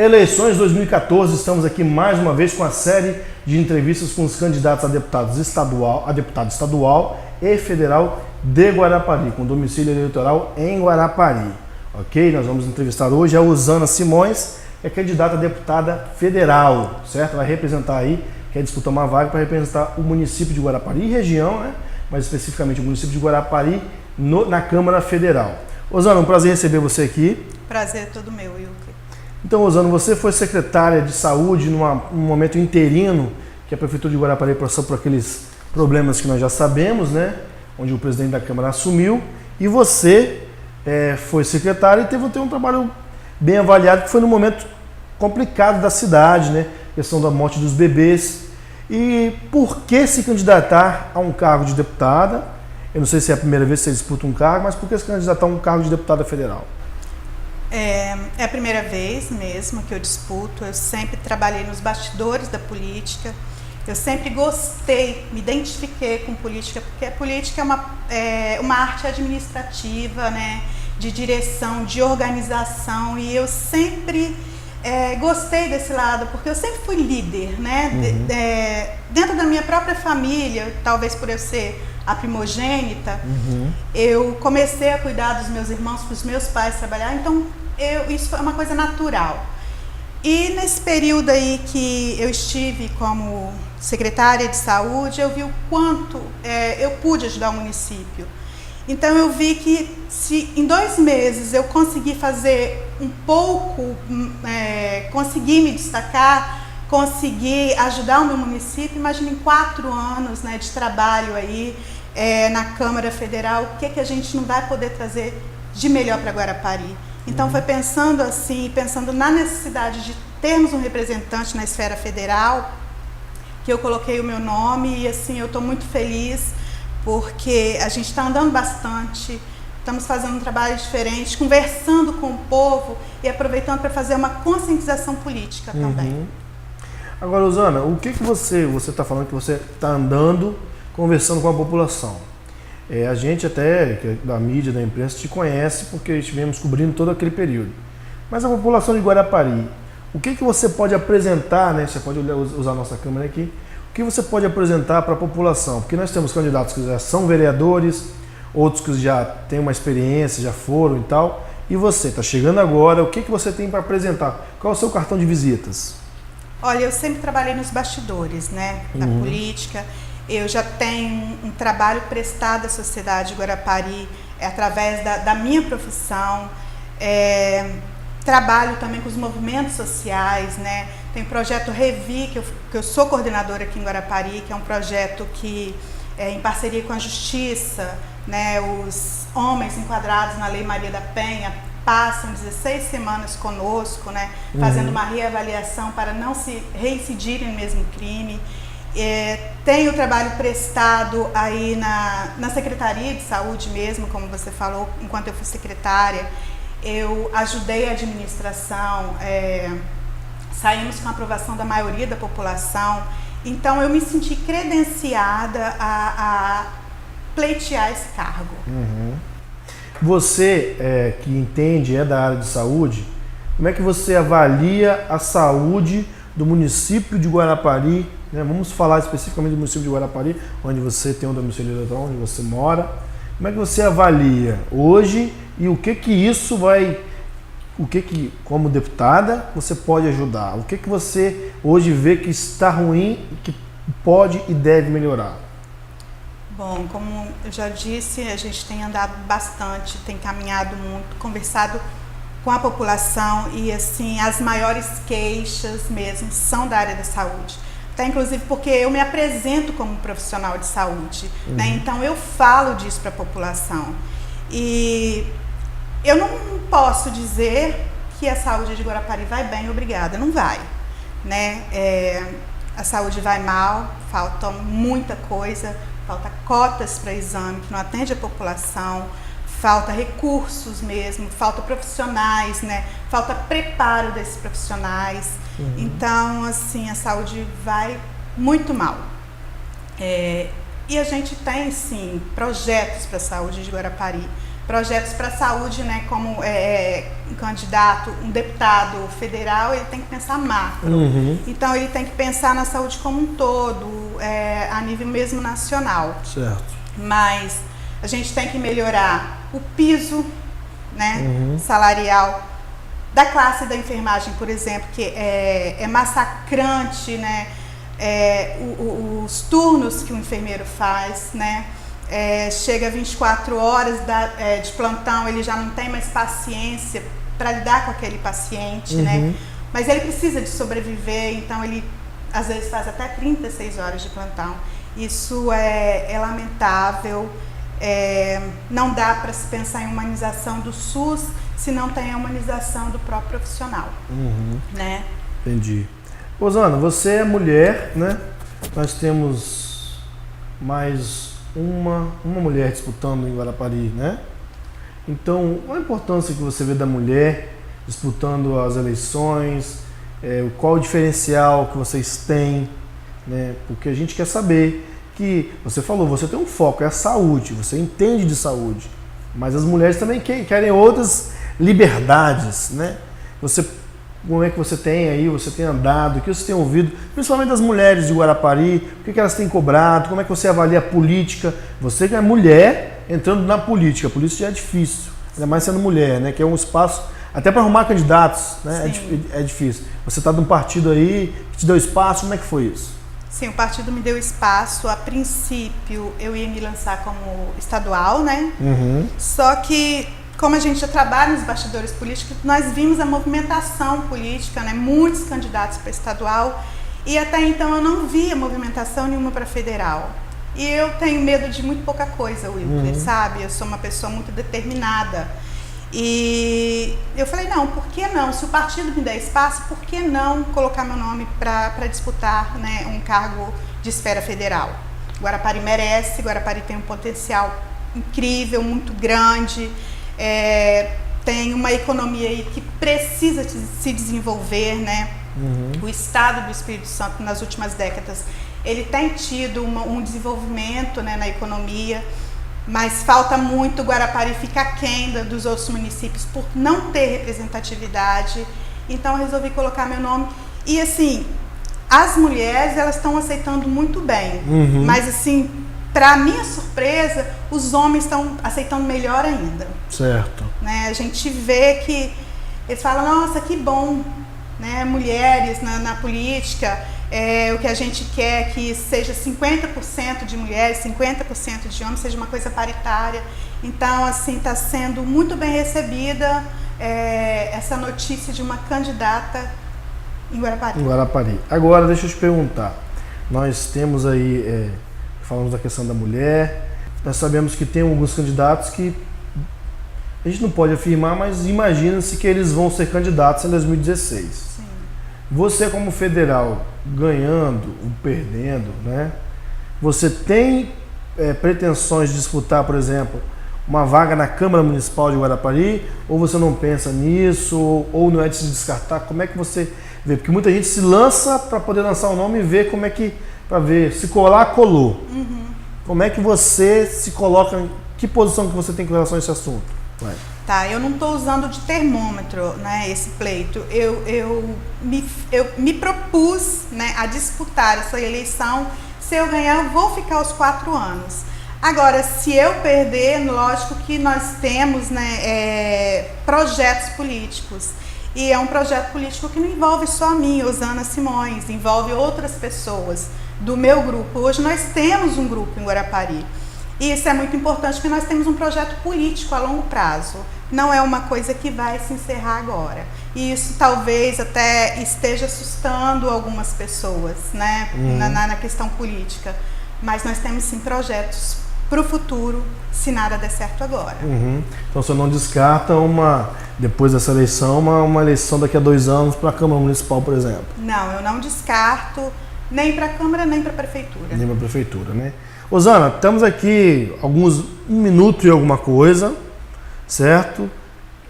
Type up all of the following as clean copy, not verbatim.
Eleições 2014, estamos aqui mais uma vez com a série de entrevistas com os candidatos a deputado estadual e federal de Guarapari, com domicílio eleitoral em Guarapari. Ok? Nós vamos entrevistar hoje a Osana Simões, que é candidata a deputada federal, certo? Vai representar aí, quer disputar uma vaga para representar o município de Guarapari e região, né? Mas especificamente o município de Guarapari na Câmara Federal. Osana, um prazer receber você aqui. Prazer é todo meu, Wilker. Então, Osana, você foi secretária de saúde num momento interino que a Prefeitura de Guarapari passou por aqueles problemas que nós já sabemos, né? Onde o presidente da Câmara assumiu, e você foi secretária e teve um trabalho bem avaliado, que foi num momento complicado da cidade, né? A questão da morte dos bebês. E por que se candidatar a um cargo de deputada? Eu não sei se é a primeira vez que você disputa um cargo, mas por que se candidatar a um cargo de deputada federal? É a primeira vez mesmo que eu disputo. Eu sempre trabalhei nos bastidores da política. Eu sempre gostei, me identifiquei com política, porque a política é uma arte administrativa, né, de direção, de organização, e eu sempre gostei desse lado, porque eu sempre fui líder, né, dentro da minha própria família, talvez por eu ser a primogênita, eu comecei a cuidar dos meus irmãos, para os meus pais trabalhar, então isso foi uma coisa natural. E nesse período aí que eu estive como secretária de saúde, eu vi o quanto eu pude ajudar o município. Então eu vi que se em 2 meses eu consegui fazer um pouco, consegui me destacar, consegui ajudar o meu município, imagina em 4 anos, né, de trabalho aí na Câmara Federal, o que a gente não vai poder trazer de melhor para Guarapari. Então foi pensando assim, pensando na necessidade de termos um representante na esfera federal, que eu coloquei o meu nome, e assim, eu estou muito feliz, porque a gente está andando bastante, estamos fazendo um trabalho diferente, conversando com o povo e aproveitando para fazer uma conscientização política também. Agora, Osana, o que você está falando que você está andando, conversando com a população? A gente até, da mídia, da imprensa, te conhece porque estivemos cobrindo todo aquele período. Mas a população de Guarapari, o que você pode apresentar, né? Você pode usar a nossa câmera aqui. O que você pode apresentar para a população? Porque nós temos candidatos que já são vereadores, outros que já têm uma experiência, já foram e tal. E você, está chegando agora, o que você tem para apresentar? Qual é o seu cartão de visitas? Olha, eu sempre trabalhei nos bastidores, né, da política. Eu já tenho um trabalho prestado à sociedade de Guarapari através da minha profissão. Trabalho também com os movimentos sociais, né? Tem o projeto Revi, que eu sou coordenadora aqui em Guarapari, que é um projeto que, em parceria com a Justiça, né, os homens enquadrados na Lei Maria da Penha passam 16 semanas conosco, né, fazendo uma reavaliação para não se reincidirem no mesmo crime. Tem o trabalho prestado aí na Secretaria de Saúde mesmo, como você falou, enquanto eu fui secretária. Eu ajudei a administração, saímos com a aprovação da maioria da população, então eu me senti credenciada a pleitear esse cargo. Você, que entende, da área de saúde, como é que você avalia a saúde do município de Guarapari, né? Vamos falar especificamente do município de Guarapari, onde você tem um domicílio eleitoral, onde você mora. Como é que você avalia hoje e o que isso vai, como deputada, você pode ajudar? O que você hoje vê que está ruim e que pode e deve melhorar? Bom, como eu já disse, a gente tem andado bastante, tem caminhado muito, conversado com a população e assim, as maiores queixas mesmo são da área da saúde. Até inclusive porque eu me apresento como profissional de saúde, né? Então eu falo disso para a população. E eu não posso dizer que a saúde de Guarapari vai bem, obrigada, não vai, né? A saúde vai mal, falta muita coisa, falta cotas para exame que não atende a população, falta recursos mesmo, falta profissionais, né? Falta preparo desses profissionais. Então, assim, a saúde vai muito mal. E a gente tem, sim, projetos para a saúde de Guarapari. projetos para a saúde, né, como um candidato, um deputado federal, ele tem que pensar macro. Então ele tem que pensar na saúde como um todo, a nível mesmo nacional. Certo. Mas a gente tem que melhorar o piso, né, salarial da classe da enfermagem, por exemplo, que é massacrante, né, os turnos que o enfermeiro faz, né, chega a 24 horas de plantão, ele já não tem mais paciência para lidar com aquele paciente, né, mas ele precisa de sobreviver, então ele às vezes faz até 36 horas de plantão. Isso é lamentável. Não dá para se pensar em humanização do SUS se não tem a humanização do próprio profissional, né? Entendi. Rosana, você é mulher, né? Nós temos mais uma mulher disputando em Guarapari, né? Então, qual a importância que você vê da mulher disputando as eleições? Qual o diferencial que vocês têm, né? Porque a gente quer saber que, você falou, você tem um foco, é a saúde, você entende de saúde, mas as mulheres também querem outras liberdades, né? Como é que você tem aí, você tem andado, o que você tem ouvido, principalmente das mulheres de Guarapari, o que elas têm cobrado, como é que você avalia a política? Você que é mulher entrando na política, a política já é difícil, ainda mais sendo mulher, né? Que é um espaço, até para arrumar candidatos, né? É difícil. Você está de um partido aí que te deu espaço, como é que foi isso? Sim, o partido me deu espaço. A princípio, eu ia me lançar como estadual, né? Só que, como a gente já trabalha nos bastidores políticos, nós vimos a movimentação política, né? Muitos candidatos para estadual, e até então eu não via movimentação nenhuma para federal. E eu tenho medo de muito pouca coisa, Wilker, sabe? Eu sou uma pessoa muito determinada. E eu falei, não, por que não? Se o partido me der espaço, por que não colocar meu nome para disputar, né, um cargo de esfera federal? Guarapari merece, Guarapari tem um potencial incrível, muito grande, tem uma economia aí que precisa se desenvolver, né? O estado do Espírito Santo, nas últimas décadas, ele tem tido um desenvolvimento, né, na economia, mas falta muito. Guarapari fica aquém dos outros municípios por não ter representatividade. Então eu resolvi colocar meu nome. E assim, as mulheres, elas estão aceitando muito bem. Mas assim, para minha surpresa, os homens estão aceitando melhor ainda. Certo. Né? A gente vê que eles falam, nossa, que bom, né? Mulheres na política. O que a gente quer é que seja 50% de mulheres, 50% de homens, seja uma coisa paritária. Então, assim, está sendo muito bem recebida essa notícia de uma candidata em Guarapari. Em Guarapari. Agora, deixa eu te perguntar. Nós temos aí, falamos da questão da mulher, nós sabemos que tem alguns candidatos que a gente não pode afirmar, mas imagina-se que eles vão ser candidatos em 2016. Sim. Você, como federal, ganhando ou perdendo, né? Você tem pretensões de disputar, por exemplo, uma vaga na Câmara Municipal de Guarapari? Ou você não pensa nisso? Ou não é de se descartar? Como é que você vê? Porque muita gente se lança para poder lançar o nome e ver como é que... Para ver, se colar, colou. Como é que você se coloca... Que posição que você tem com relação a esse assunto? Vai. Tá, eu não estou usando de termômetro, né, esse pleito. Eu me propus, né, a disputar essa eleição. Se eu ganhar, eu vou ficar os 4 anos. Agora, se eu perder, lógico que nós temos, né, projetos políticos. E é um projeto político que não envolve só a mim, Osana Simões, envolve outras pessoas do meu grupo. Hoje nós temos um grupo em Guarapari. E isso é muito importante, porque nós temos um projeto político a longo prazo. Não é uma coisa que vai se encerrar agora. E isso talvez até esteja assustando algumas pessoas, né, na questão política. Mas nós temos sim projetos para o futuro, se nada der certo agora. Então você não descarta depois dessa eleição, uma eleição daqui a 2 anos para a Câmara Municipal, por exemplo? Não, eu não descarto nem para a Câmara, nem para a Prefeitura. Nem para a Prefeitura, né? Osana, estamos aqui 1 minuto e alguma coisa, certo?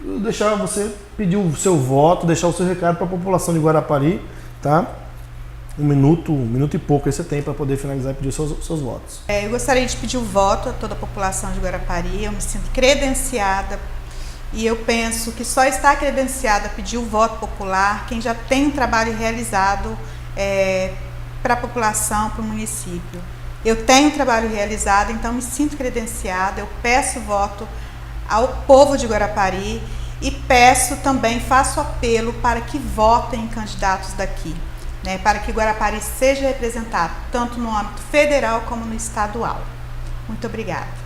Eu deixar você pedir o seu voto, deixar o seu recado para a população de Guarapari, tá? um minuto e pouco que você tem para poder finalizar e pedir seus votos. Eu gostaria de pedir o voto a toda a população de Guarapari. Eu me sinto credenciada e eu penso que só está credenciada a pedir o voto popular quem já tem um trabalho realizado para a população, para o município. Eu tenho um trabalho realizado, então me sinto credenciada, eu peço voto ao povo de Guarapari e peço também, faço apelo para que votem em candidatos daqui, né, para que Guarapari seja representado, tanto no âmbito federal como no estadual. Muito obrigada.